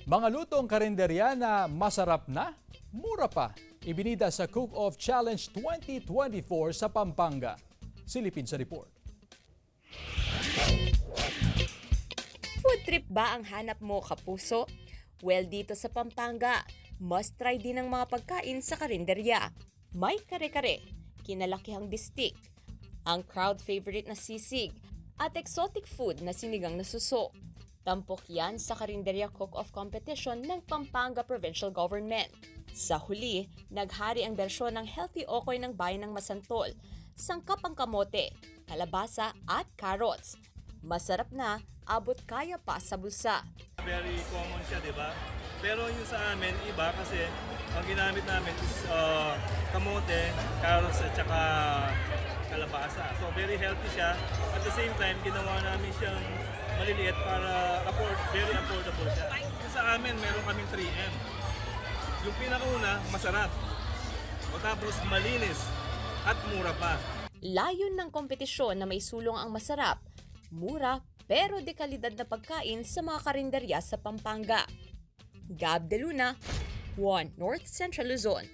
Mga lutong karinderya na masarap na, mura pa. Ibinida sa Cook-Off Challenge 2024 sa Pampanga. Silipin sa report. Food trip ba ang hanap mo, kapuso? Well, dito sa Pampanga, must try din ang mga pagkain sa karinderya. May kare-kare, kinalakihang bistik, ang crowd favorite na sisig, at exotic food na sinigang na suso. Tampok yan sa Karinderya Cook-Off Competition ng Pampanga Provincial Government. Sa huli, naghari ang bersyon ng healthy okoy ng bayan ng Masantol, sangkap ang kamote, kalabasa at carrots. Masarap na, abot kaya pa sa bulsa. Very common siya, di ba? Pero yung sa amin, iba kasi ang ginamit namin is kamote, carrots at saka kalabasa. So very healthy siya. At the same time, ginawa namin siyang maliliit para very affordable siya. Sa amin, meron kaming 3M. Yung pinakauna, masarap. O tapos malinis at mura pa. Layon ng kompetisyon na may sulong ang masarap, mura pero dekalidad na pagkain sa mga karinderya sa Pampanga. Gab De Luna, 1 North Central Luzon.